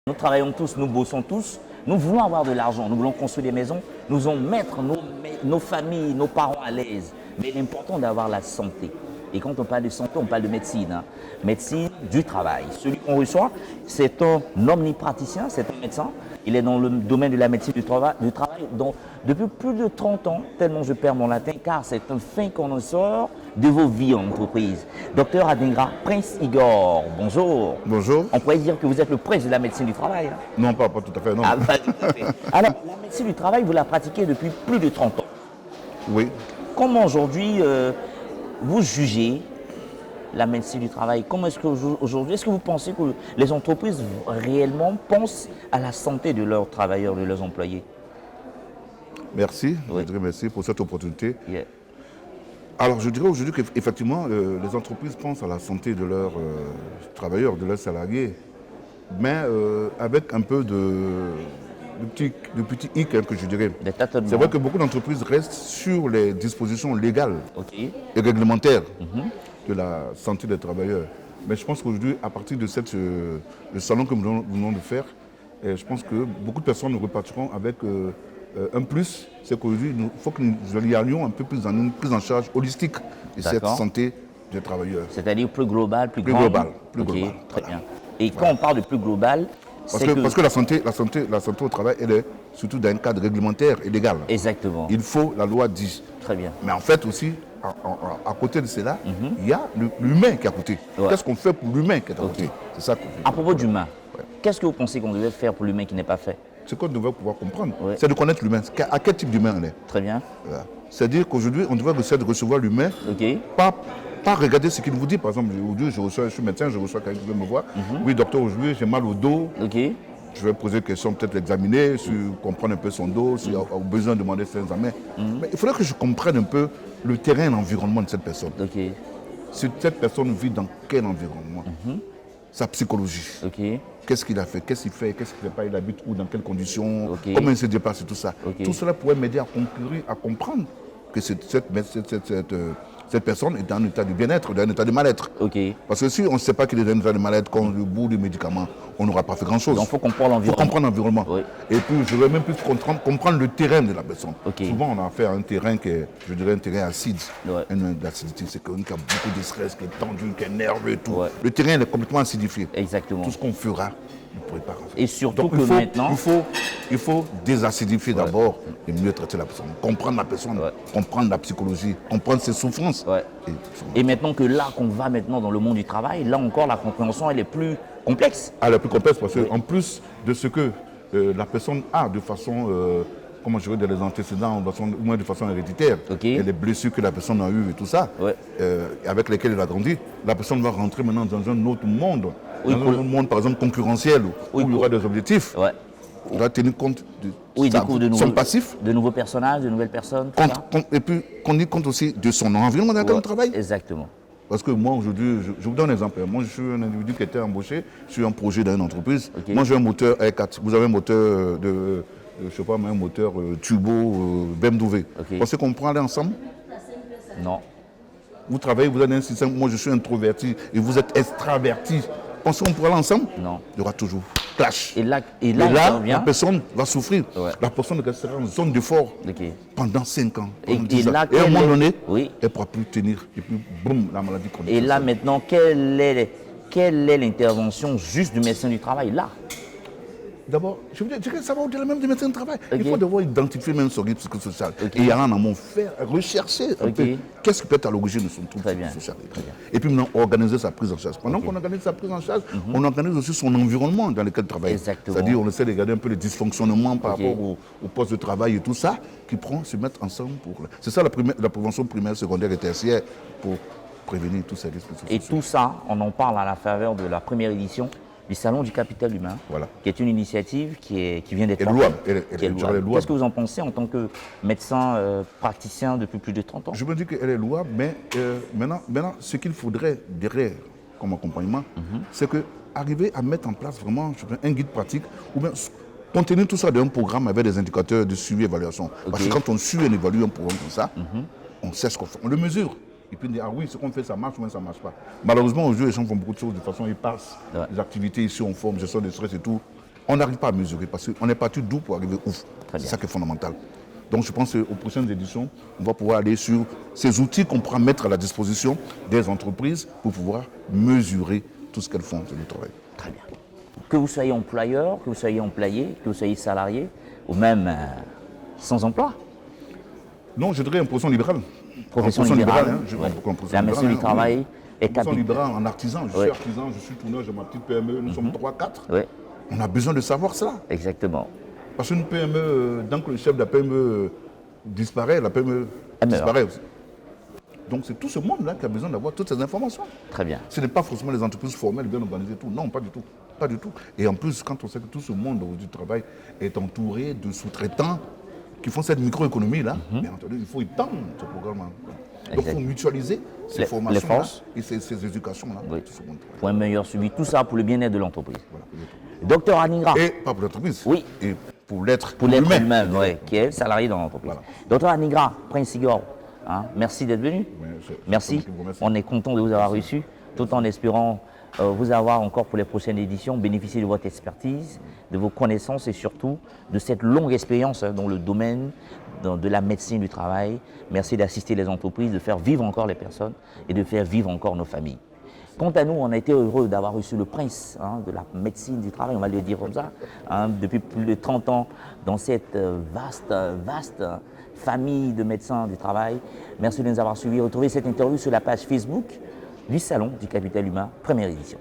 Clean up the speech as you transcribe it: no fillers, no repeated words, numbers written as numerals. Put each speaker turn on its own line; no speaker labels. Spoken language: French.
Nous travaillons tous, nous bossons tous, nous voulons avoir de l'argent, nous voulons construire des maisons, nous voulons mettre nos familles, nos parents à l'aise. Mais l'important d'avoir la santé. Et quand on parle de santé, on parle de médecine. Médecine du travail. Celui qu'on reçoit, c'est un omnipraticien, c'est un médecin. Il est dans le domaine de la médecine du travail donc, depuis plus de 30 ans, tellement je perds mon latin, car c'est un fin connaisseur de vos vies en entreprise. Docteur Adingra, Prince Igor, bonjour.
Bonjour.
On pourrait dire que vous êtes le prince de la médecine du travail. Hein?
Non, pas tout à fait, non.
Ah, pas tout à fait. Alors, la médecine du travail, vous la pratiquez depuis plus de 30 ans.
Oui.
Comment aujourd'hui vous jugez la médecine du travail? Comment est-ce qu'aujourd'hui, est-ce que vous pensez que les entreprises réellement pensent à la santé de leurs travailleurs, de leurs employés?
Merci,
Oui.
je dirais merci pour cette opportunité.
Yeah.
Alors, je dirais aujourd'hui qu'effectivement, les entreprises pensent à la santé de leurs travailleurs, de leurs salariés, mais avec un peu de petits hic, hein, que je dirais.
Des tâtonnements.
C'est vrai que beaucoup d'entreprises restent sur les dispositions légales
Ok.
et réglementaires de la santé des travailleurs. Mais je pense qu'aujourd'hui, à partir de le salon que nous venons de faire, je pense que beaucoup de personnes repartiront avec un plus, c'est qu'aujourd'hui, il faut que nous y allions un peu plus dans une prise en charge holistique de cette
D'accord.
santé des travailleurs.
C'est-à-dire plus global, plus
Plus
grand.
global, plus
Ok,
global,
très
voilà.
bien. Et quand on parle de plus global, c'est
Parce que la santé au travail, elle est surtout dans un cadre réglementaire et légal.
Exactement.
Il faut, la loi dit.
Très bien.
Mais en fait aussi, à côté de cela, il y a l'humain qui est à côté.
Ouais.
Qu'est-ce qu'on fait pour l'humain qui est à côté? C'est ça qu'on
À propos d'humain, qu'est-ce que vous pensez qu'on devait faire pour l'humain qui n'est pas fait?
Ce qu'on devrait pouvoir comprendre,
Ouais.
c'est de connaître l'humain. À quel type d'humain on est.
Très bien.
Voilà. C'est-à-dire qu'aujourd'hui, on devrait essayer de recevoir l'humain,
Ok.
pas regarder ce qu'il vous dit. Par exemple, aujourd'hui, je suis médecin, je reçois quelqu'un qui veut me voir. Oui, docteur, aujourd'hui, j'ai mal au dos.
Ok.
Je vais poser des questions, peut-être l'examiner, comprendre un peu son dos, s'il a besoin de demander ses examens. Mais il faudrait que je comprenne un peu le terrain et l'environnement de cette personne.
Ok.
Cette personne vit dans quel environnement? Sa psychologie.
Ok.
Qu'est-ce qu'il a fait? Qu'est-ce qu'il fait? Qu'est-ce qu'il ne fait pas? Il habite où? Dans quelles conditions?
Ok.
Comment il se déplace et tout ça?
Ok.
Tout cela pourrait m'aider à conclure, à comprendre que cette personne est dans un état de bien-être, dans un état de mal-être.
Ok.
Parce que si on ne sait pas qu'il est dans un état de mal-être, quand le bout du médicament, on n'aura pas fait grand-chose.
Donc il faut comprendre
Il faut
l'environnement.
comprendre l'environnement.
Oui.
Et puis, je vais même plus comprendre le terrain de la personne.
Ok.
Souvent, on a affaire à un terrain qui est, je dirais, un terrain acide.
Ouais.
L'acidité, c'est quelqu'un qui a beaucoup de stress, qui est tendu, qui est nerveux et tout.
Ouais.
Le terrain, il est complètement acidifié.
Exactement.
Tout ce qu'on fera ne pourrait pas.
Et surtout
Donc,
que maintenant,
il faut désacidifier d'abord et mieux traiter la personne. Comprendre la personne, comprendre la psychologie, comprendre ses souffrances.
ouais. Et maintenant que là qu'on va maintenant dans le monde du travail, là encore la compréhension elle est plus complexe.
Elle est plus complexe parce qu'en plus de ce que la personne a de façon, comment je veux dire, des antécédents, ou moins de façon héréditaire,
Ok.
et les blessures que la personne a eues et tout ça,
Ouais.
avec lesquelles elle a grandi, la personne va rentrer maintenant dans un autre monde,
Oui,
dans un autre monde par exemple concurrentiel, où il y aura des objectifs.
Ouais.
Il faudra tenir compte de
Oui, du coup, de
son passif,
de nouveaux personnages, de nouvelles personnes. tout ça.
et puis qu'on tienne compte aussi de son environnement dans lequel on travaille.
Exactement.
Parce que moi, aujourd'hui, je vous donne un exemple. Moi, je suis un individu qui était embauché sur un projet dans une entreprise.
Ok.
Moi, j'ai un moteur R4. Vous avez un moteur je sais pas, un moteur turbo BMW.
Ok.
Vous pensez qu'on prend aller ensemble?
Non.
Vous travaillez, vous avez un système. Moi, je suis introverti et vous êtes extraverti. Pensez qu'on pourra aller ensemble?
Non.
Il y aura toujours clash.
Et là,
Et là, la
intervient.
personne va souffrir.
Ouais.
La personne restera en zone d'effort
Ok.
pendant 5 ans.
Et-
pendant
et
10 ans.
là,
Et à un
quel
moment
est-
donné,
Oui.
elle ne pourra plus tenir. Et puis, boum, la maladie chronique.
Et là maintenant, quelle est l'intervention juste du médecin du travail là?
D'abord, je veux dire que ça va au-delà même du médecin de travail.
Ok.
Il faut d'abord identifier même son rythme psychosocial.
Ok.
Et y aller en amont, rechercher un
Ok.
peu qu'est-ce qui peut être à l'origine de son trouble
Très bien.
psychosocial.
Très bien.
Et puis maintenant, organiser sa prise en charge. Pendant qu'on organise sa prise en charge, on organise aussi son environnement dans lequel il travaille.
Exactement.
C'est-à-dire, on essaie de regarder un peu les dysfonctionnements par
Ok.
rapport au poste de travail et tout ça, qui prend, se mettre ensemble pour... C'est ça la prévention primaire, secondaire et tertiaire pour prévenir tous ces risques
Et
psychosociaux.
tout ça, on en parle à la faveur de la première édition du Salon du Capital Humain,
Voilà.
qui est une initiative qui vient d'être
Elle est
lancée,
louable.
qui est
Elle est
louable.
louable.
Qu'est-ce que vous en pensez en tant que médecin praticien depuis plus de 30 ans?
Je me dis qu'elle est louable, mais maintenant, ce qu'il faudrait derrière comme accompagnement, c'est que arriver à mettre en place vraiment un guide pratique ou bien contenir tout ça d'un programme avec des indicateurs de suivi et évaluation. Parce que quand on suit et évalue un programme comme ça, on sait ce qu'on fait, on le mesure. Et puis on dit, ah oui, ce qu'on fait, ça marche ou bien ça ne marche pas. Malheureusement, aujourd'hui, les gens font beaucoup de choses de façon éparse.
Ouais.
Les activités ici, on forme, gestion de stress et tout. on n'arrive pas à mesurer parce qu'on est parti d'où pour arriver où. C'est ça qui est fondamental. Donc je pense qu'aux prochaines éditions, on va pouvoir aller sur ces outils qu'on pourra mettre à la disposition des entreprises pour pouvoir mesurer tout ce qu'elles font sur le travail.
Très bien. Que vous soyez employeur, que vous soyez employé, que vous soyez salarié, ou même sans emploi.
Non, je dirais une profession libérale.
Profession libérale. La médecine du travail est
capitale. Profession libérale
capitale.
en artisan. Je suis artisan, je suis tourneur, j'ai ma petite PME, nous sommes 3-4.
Oui,
On a besoin de savoir cela.
exactement.
Parce qu'une PME, tant que le chef de la PME disparaît, la PME disparaît aussi. Donc c'est tout ce monde-là qui a besoin d'avoir toutes ces informations.
Très bien.
Ce n'est pas forcément les entreprises formelles bien organisées, tout. Non, pas du tout. Pas du tout. Et en plus, quand on sait que tout ce monde du travail est entouré de sous-traitants qui font cette microéconomie-là, bien entendu, il faut étendre ce programme. Donc il faut mutualiser ces formations et ces éducations-là.
Oui. Pour un meilleur suivi, tout ça pour le bien-être de l'entreprise. Voilà, Docteur Anigra.
Et pas pour l'entreprise.
Oui.
Et pour l'être
lui-même, qui est salarié dans l'entreprise. Voilà. Docteur Anigra, Prince Igor, merci d'être venu. Merci. On est content de vous avoir reçu, tout en espérant vous avoir encore pour les prochaines éditions, bénéficier de votre expertise, de vos connaissances et surtout de cette longue expérience dans le domaine de la médecine du travail. Merci d'assister les entreprises, de faire vivre encore les personnes et de faire vivre encore nos familles. Quant à nous, on a été heureux d'avoir reçu le prince de la médecine du travail, on va le dire comme ça, depuis plus de 30 ans dans cette vaste famille de médecins du travail. Merci de nous avoir suivis. Retrouvez cette interview sur la page Facebook du Salon du Capital Humain, première édition.